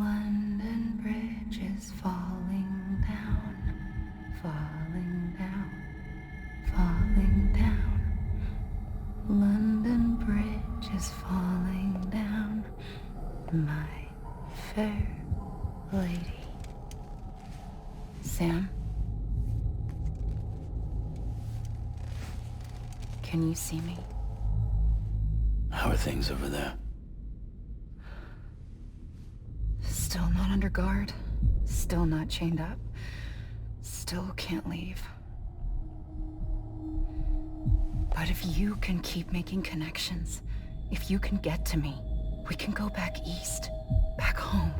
London Bridge is falling down, falling down, falling down. London Bridge is falling down, my fair lady. Sam? Can you see me? How are things over there? Still not under guard. Still not chained up. Still can't leave. But if you can keep making connections, if you can get to me, we can go back east. Back home.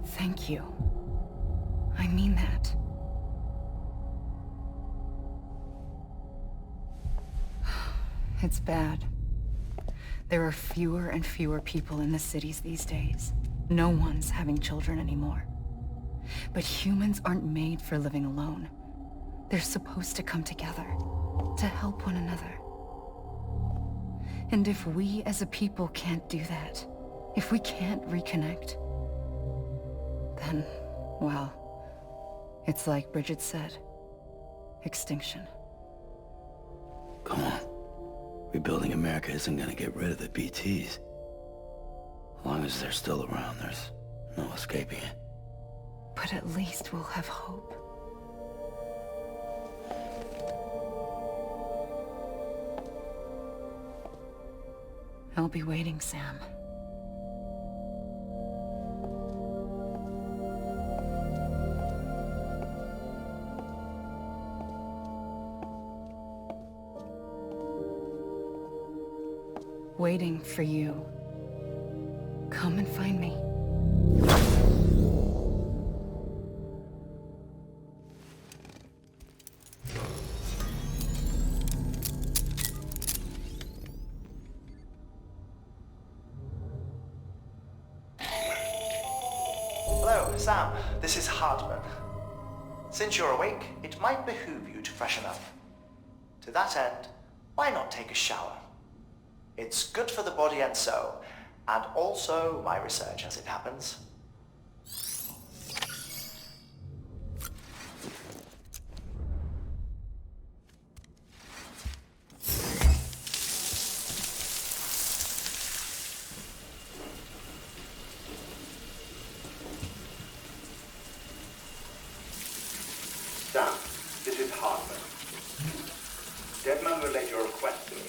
Thank you. I mean that. It's bad. There are fewer and fewer people in the cities these days. No one's having children anymore. But humans aren't made for living alone. They're supposed to come together, to help one another. And if we as a people can't do that, if we can't reconnect, then, well, it's like Bridget said, extinction. Come on. Rebuilding America isn't gonna get rid of the BTs. As long as they're still around, there's no escaping it. But at least we'll have hope. I'll be waiting, Sam. Waiting for you. Come and find me. Hello, Sam. This is Hartman. Since you're awake, it might behoove you to freshen up. To that end, why not take a shower? It's good for the body and soul, and also my research as it happens. Sam, this is Hartman. Deadman relayed your request to me,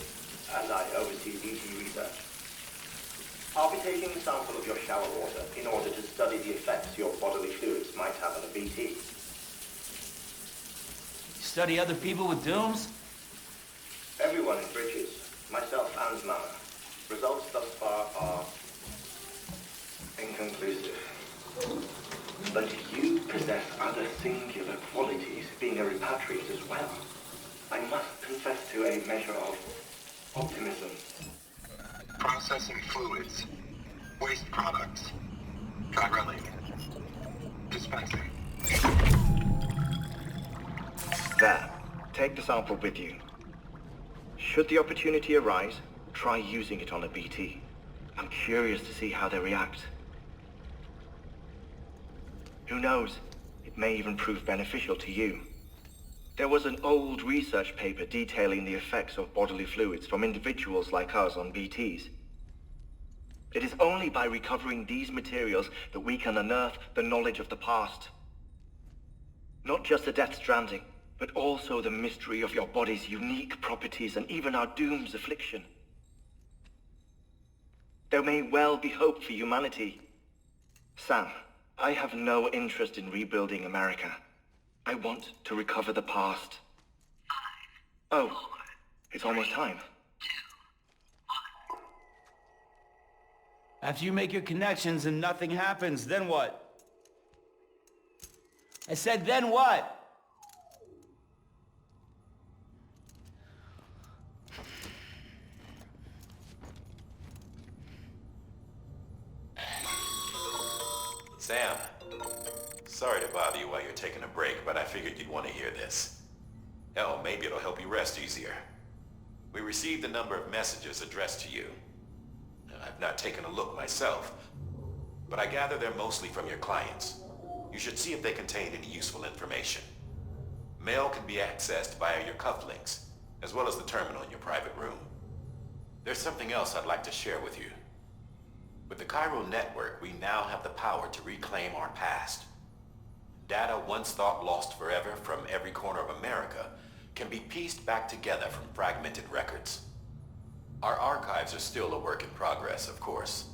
as I oversee BT research. I'll be taking a sample of your shower water in order to study the effects your bodily fluids might have on a BT. You study other people with dooms? Everyone in Bridges, myself and Mama. Results thus far are inconclusive. But you possess other singular qualities, being a repatriate as well. I must confess to a measure of optimism. Processing fluids. Waste products. Drilling. Dispensing. There. Take the sample with you. Should the opportunity arise, try using it on a BT. I'm curious to see how they react. Who knows? It may even prove beneficial to you. There was an old research paper detailing the effects of bodily fluids from individuals like us on BTs. It is only by recovering these materials that we can unearth the knowledge of the past. Not just the Death Stranding, but also the mystery of your body's unique properties and even our doom's affliction. There may well be hope for humanity. Sam, I have no interest in rebuilding America. I want to recover the past. 5, 4, it's almost time. 2, 1. After you make your connections and nothing happens, then what? I said, then what? Sam, sorry to bother you while you're taking a break, but I figured you'd want to hear this. Hell, maybe it'll help you rest easier. We received a number of messages addressed to you. I've not taken a look myself, but I gather they're mostly from your clients. You should see if they contain any useful information. Mail can be accessed via your cufflinks, as well as the terminal in your private room. There's something else I'd like to share with you. With the Chiral network, we now have the power to reclaim our past. Data once thought lost forever from every corner of America can be pieced back together from fragmented records. Our archives are still a work in progress, of course.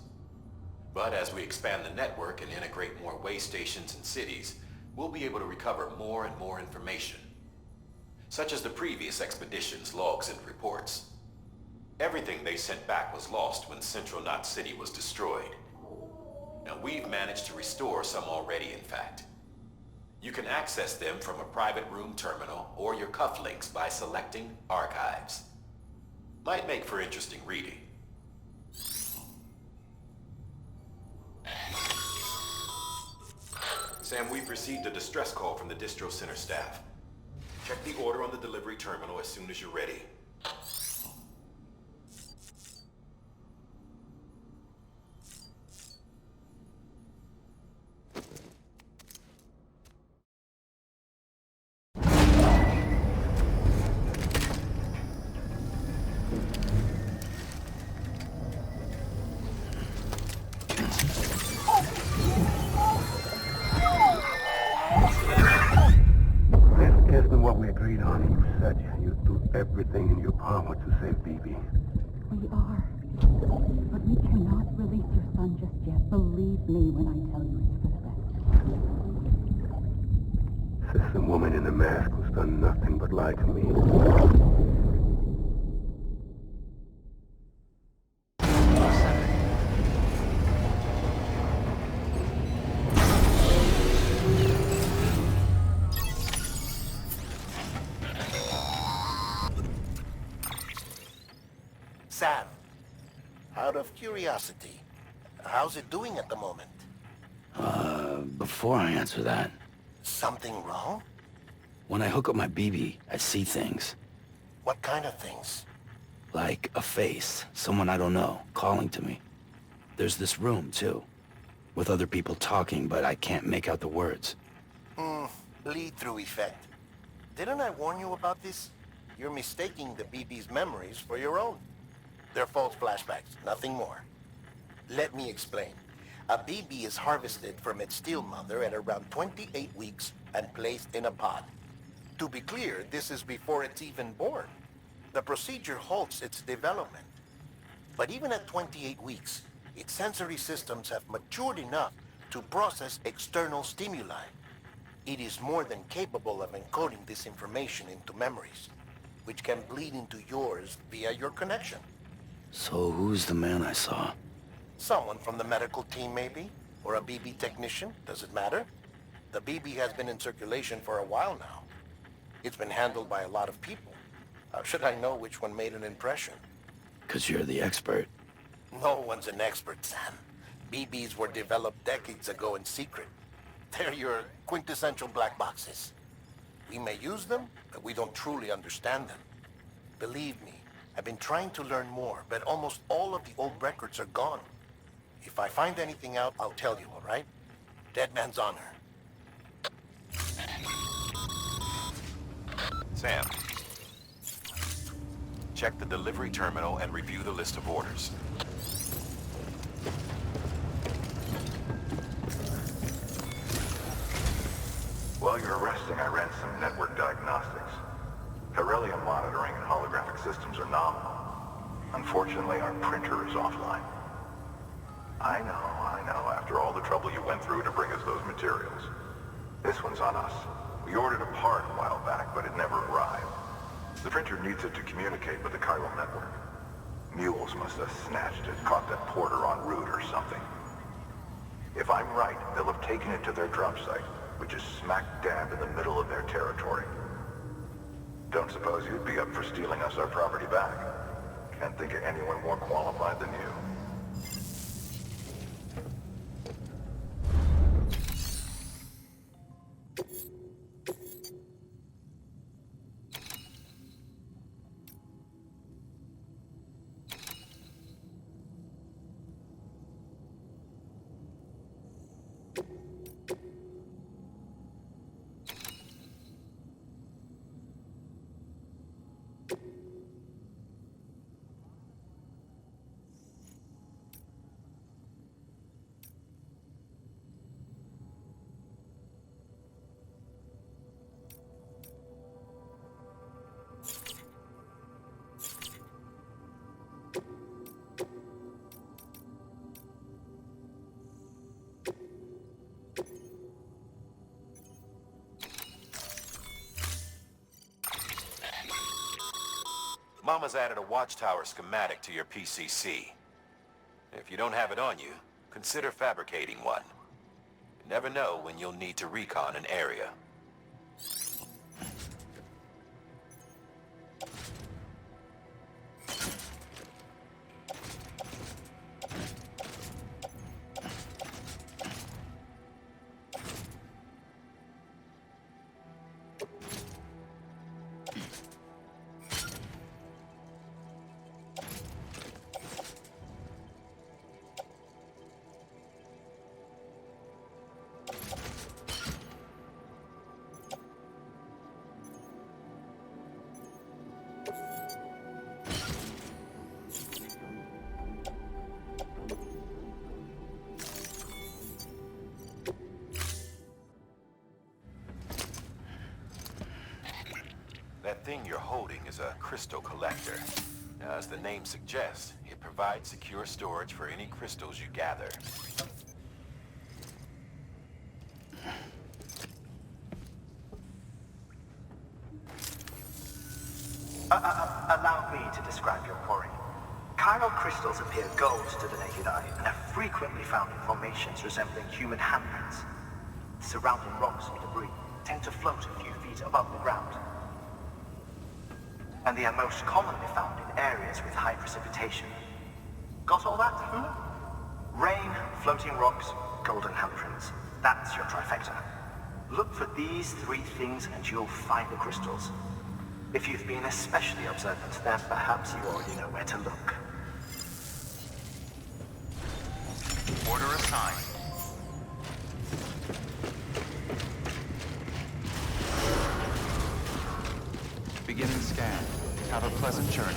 But as we expand the network and integrate more way stations and cities, we'll be able to recover more and more information, such as the previous expedition's logs and reports. Everything they sent back was lost when Central Knot City was destroyed. Now we've managed to restore some already, in fact. You can access them from a private room terminal or your cufflinks by selecting Archives. Might make for interesting reading. Sam, we've received a distress call from the distro center staff. Check the order on the delivery terminal as soon as you're ready. What we agreed on, you said you'd do everything in your power to save BB. We are. But we cannot release your son just yet. Believe me when I tell you it's for the best. System woman in the mask who's done nothing but lie to me. Sam, out of curiosity, how's it doing at the moment? Before I answer that, Something wrong? when I hook up my BB, I see things. What kind of things? Like a face, someone I don't know, calling to me. There's this room, too, with other people talking, but I can't make out the words. Bleed-through effect. Didn't I warn you about this? You're mistaking the BB's memories for your own. They're false flashbacks, nothing more. Let me explain. A BB is harvested from its steel mother at around 28 weeks and placed in a pod. To be clear, this is before it's even born. The procedure halts its development. But even at 28 weeks, its sensory systems have matured enough to process external stimuli. It is more than capable of encoding this information into memories, which can bleed into yours via your connection. So who's the man I saw? Someone from the medical team, maybe? Or a BB technician? Does it matter? The BB has been in circulation for a while now. It's been handled by a lot of people. How should I know which one made an impression? 'Cause you're the expert. No one's an expert, Sam. BBs were developed decades ago in secret. They're your quintessential black boxes. We may use them, but we don't truly understand them. Believe me, I've been trying to learn more, but almost all of the old records are gone. If I find anything out, I'll tell you, all right? Dead man's honor. Sam, check the delivery terminal and review the list of orders. While you're resting, I ran some network diagnostics. Beryllium monitoring and holographic systems are nominal. Unfortunately, our printer is offline. I know. After all the trouble you went through to bring us those materials. This one's on us. We ordered a part a while back, but it never arrived. The printer needs it to communicate with the chiral network. Mules must have snatched it, caught that porter en route or something. If I'm right, they'll have taken it to their drop site, which is smack dab in the middle of their territory. Don't suppose you'd be up for stealing us our property back? Can't think of anyone more qualified than you. Mama's added a watchtower schematic to your PCC. If you don't have it on you, consider fabricating one. You never know when you'll need to recon an area. That thing you're holding is a crystal collector. Now, as the name suggests, it provides secure storage for any crystals you gather. Allow me to describe your quarry. Chiral crystals appear gold to the naked eye and are frequently found in formations resembling human handprints. Surrounding rocks and debris tend to float a few feet above the ground. And they are most commonly found in areas with high precipitation. Got all that? Rain, floating rocks, golden handprints. That's your trifecta. Look for these three things and you'll find the crystals. If you've been especially observant, then perhaps you already know where to look. Order assigned. Beginning scan. Have a pleasant journey.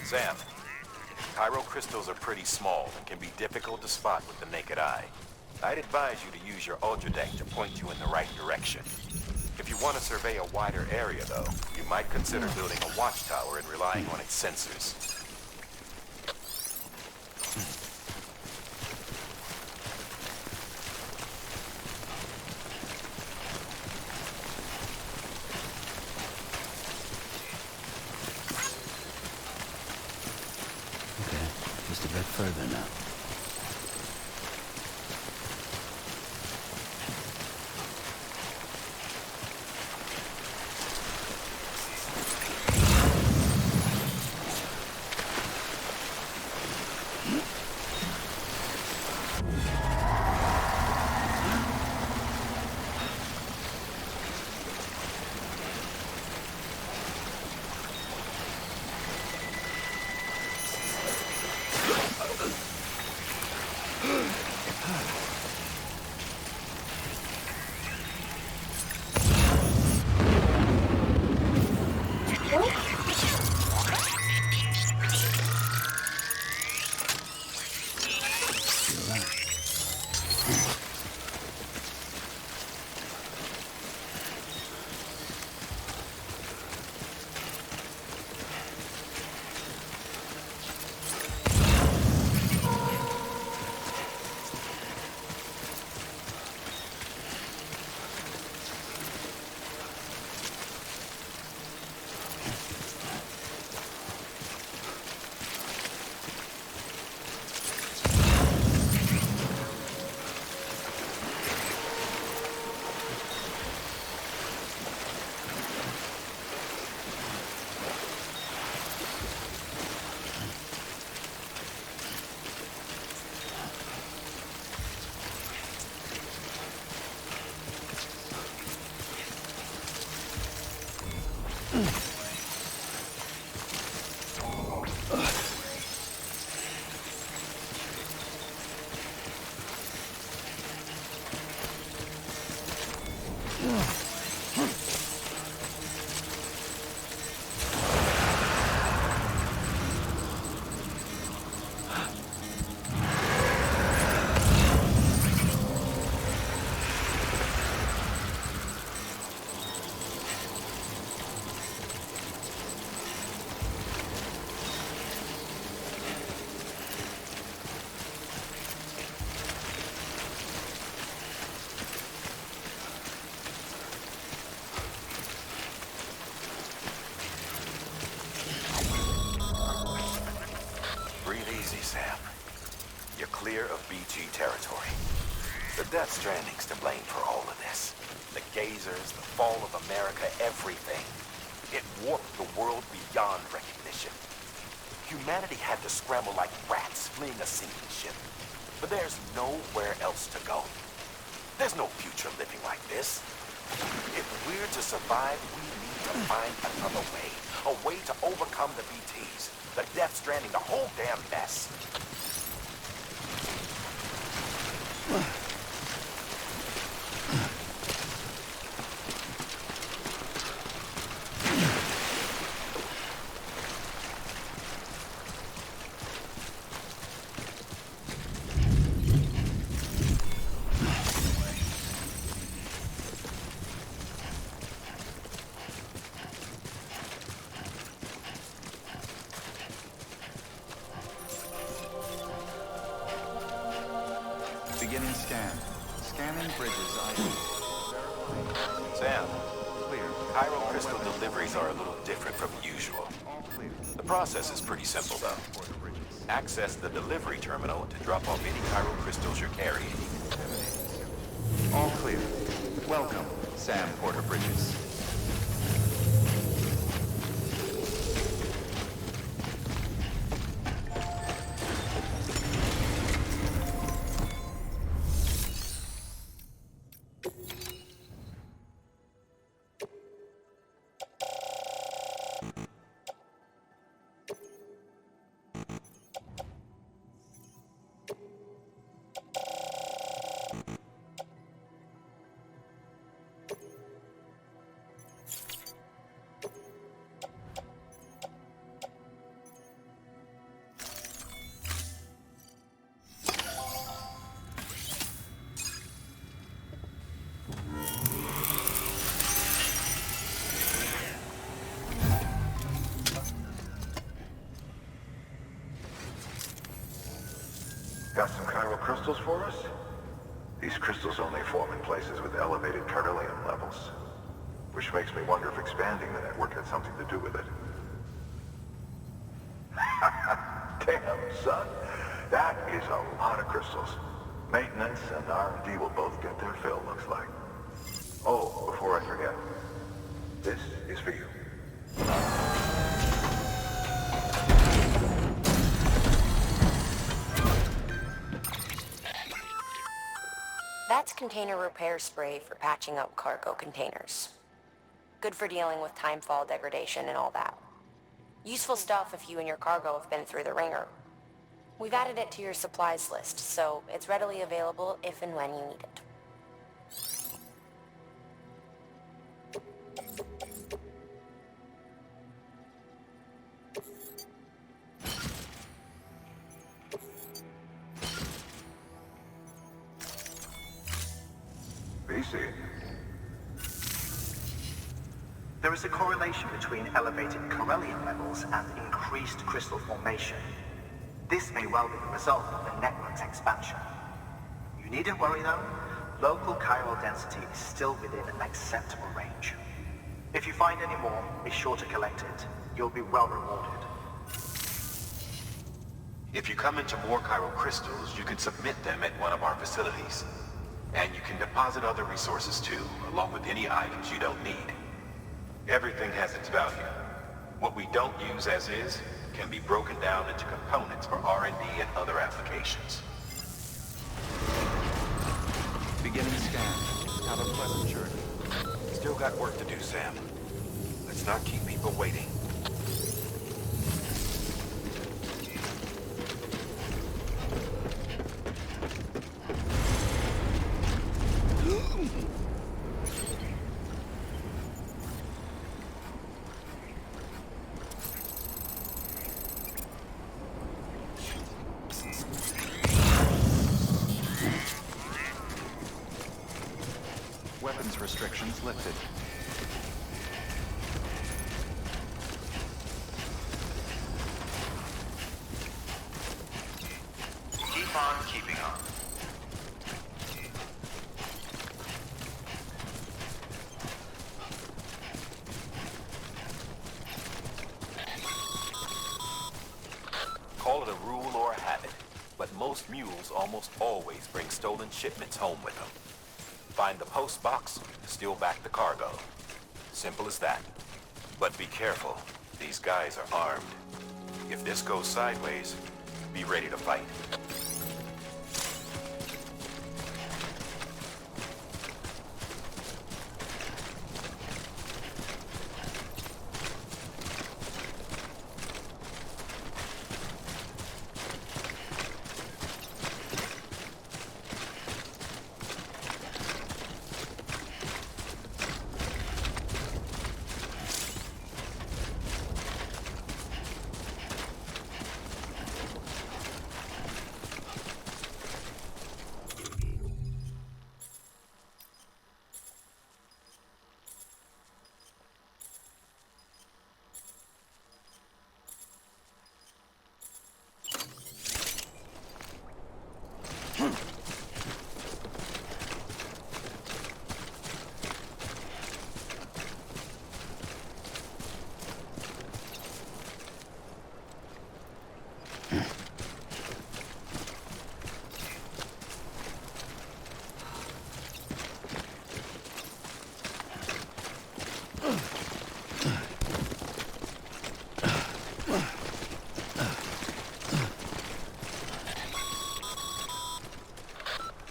Sam, chiral crystals are pretty small and can be difficult to spot with the naked eye. I'd advise you to use your ultra deck to point you in the right direction. If you want to survey a wider area, though, you might consider building a watchtower and relying on its sensors. Okay, just a bit further now. Sam. You're clear of BG territory. The Death Stranding's to blame for all of this. The gazers, the fall of America, everything. It warped the world beyond recognition. Humanity had to scramble like rats fleeing a sinking ship. But there's nowhere else to go. There's no future living like this. If we're to survive, we need to find another way. A way to overcome the BTs, the Death Stranding, the whole damn mess. Beginning scan. Scanning bridges ID. Sam, Clear. Cairo crystal deliveries are a little different from usual. All clear. The process is pretty simple, though. Access the delivery terminal to drop off any Cairo crystals you're carrying. All clear. Welcome, Sam Porter Bridges. Got some chiral crystals for us? These crystals only form in places with elevated chiralium levels. Which makes me wonder if expanding the network had something to do with it. Damn, son. That is a lot of crystals. Maintenance and R&D will both get their fill, looks like. Oh, before I forget. This is for you. That's container repair spray for patching up cargo containers. Good for dealing with timefall degradation and all that. Useful stuff if you and your cargo have been through the ringer. We've added it to your supplies list, so it's readily available if and when you need it. There is a correlation between elevated chiralium levels and increased crystal formation. This may well be the result of the network's expansion. You needn't worry though, local chiral density is still within an acceptable range. If you find any more, be sure to collect it. You'll be well rewarded. If you come into more chiral crystals, you can submit them at one of our facilities. And you can deposit other resources too, along with any items you don't need. Everything has its value. What we don't use as is can be broken down into components for R&D and other applications. Beginning scan. Have a pleasant journey. Still got work to do, Sam. Let's not keep people waiting. Weapons restrictions lifted. Keep on keeping on. Call it a rule or a habit. Fast mules almost always bring stolen shipments home with them. Find the post box, steal back the cargo. Simple as that. But be careful. These guys are armed. If this goes sideways, be ready to fight.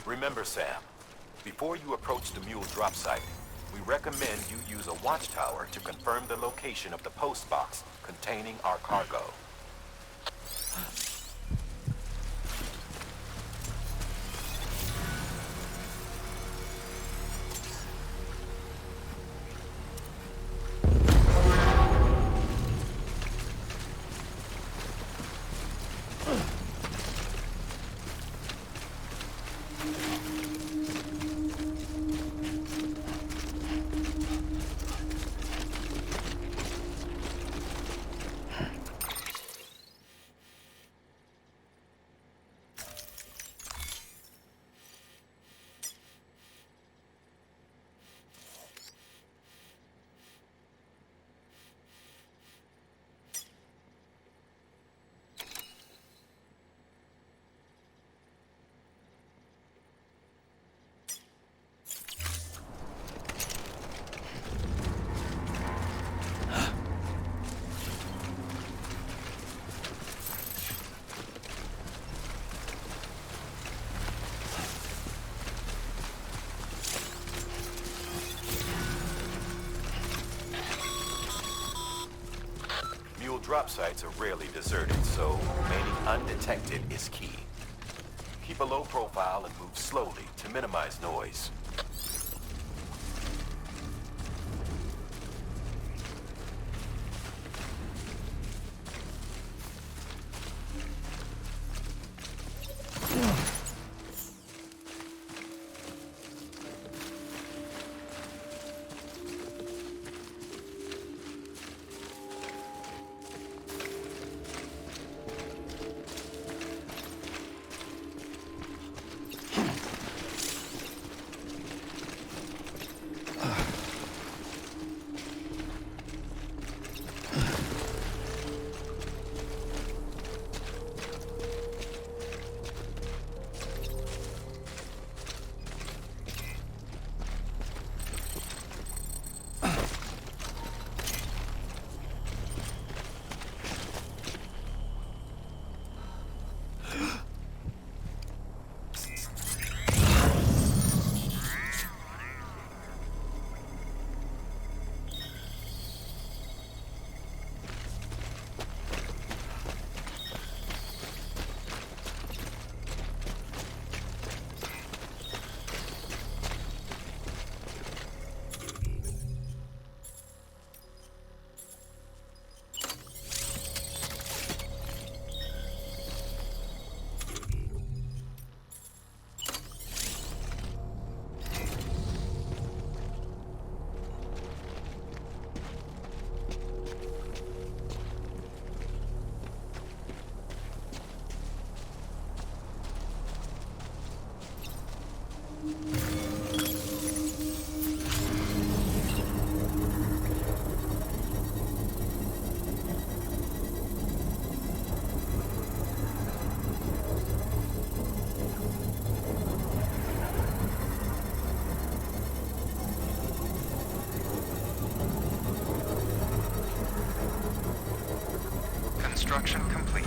Remember, Sam, before you approach the mule drop site, we recommend you use a watchtower to confirm the location of the post box containing our cargo. Drop sites are rarely deserted, so remaining undetected is key. Keep a low profile and move slowly to minimize noise. Construction complete.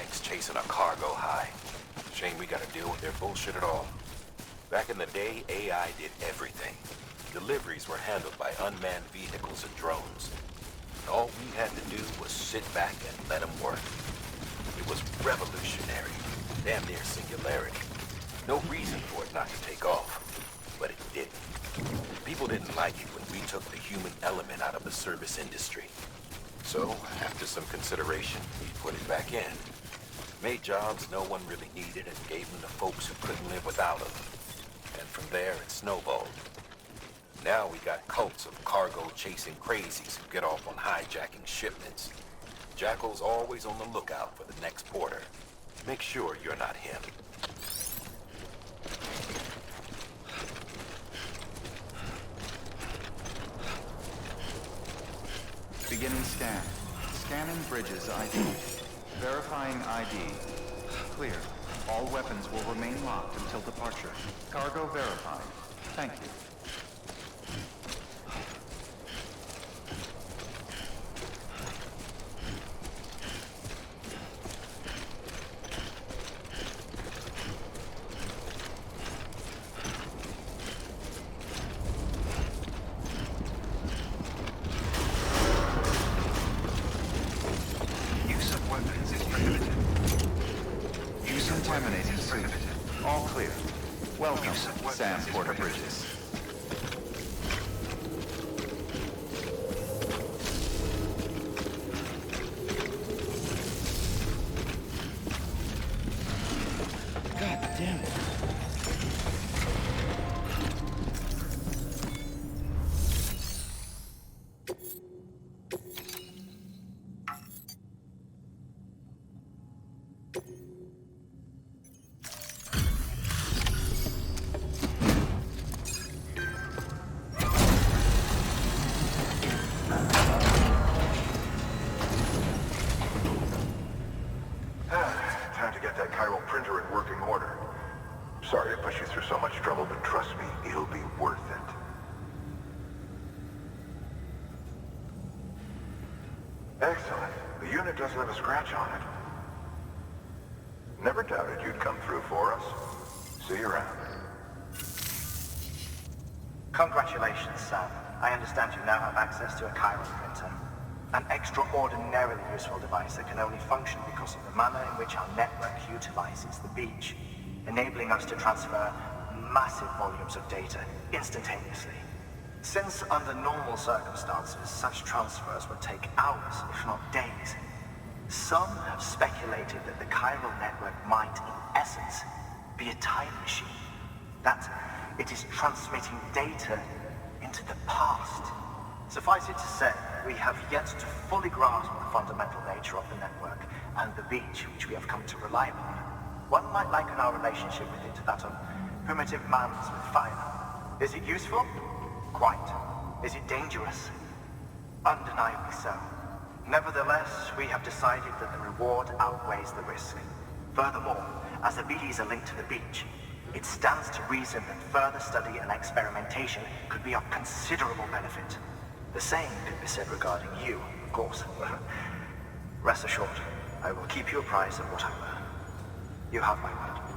rednecks chasing a cargo high. Shame we gotta deal with their bullshit at all. Back in the day, AI did everything. Deliveries were handled by unmanned vehicles and drones. All we had to do was sit back and let them work. It was revolutionary, damn near singularity. No reason for it not to take off, but it didn't. People didn't like it when we took the human element out of the service industry. So, after some consideration, we put it back in. Made jobs no one really needed and gave them to folks who couldn't live without them. And from there, it snowballed. Now we got cults of cargo-chasing crazies who get off on hijacking shipments. Jackal's always on the lookout for the next porter. Make sure you're not him. Beginning scan. Scanning bridges ID. Verifying ID. Clear. All weapons will remain locked until departure. Cargo verified. Thank you. Excellent. The unit doesn't have a scratch on it. Never doubted you'd come through for us. See you around. Congratulations, Sam. I understand you now have access to a chiral printer. An extraordinarily useful device that can only function because of the manner in which our network utilizes the beach, enabling us to transfer massive volumes of data instantaneously. Since under normal circumstances, such transfers would take hours, if not days, some have speculated that the chiral network might, in essence, be a time machine. That it is transmitting data into the past. Suffice it to say, we have yet to fully grasp the fundamental nature of the network and the beach which we have come to rely upon. One might liken our relationship with it to that of primitive mans with fire. Is it useful? Quite. Is it dangerous? Undeniably so. Nevertheless, we have decided that the reward outweighs the risk. Furthermore, as the BDs are linked to the beach, it stands to reason that further study and experimentation could be of considerable benefit. The same could be said regarding you, of course. Rest assured, I will keep you apprised of what I learn. You have my word.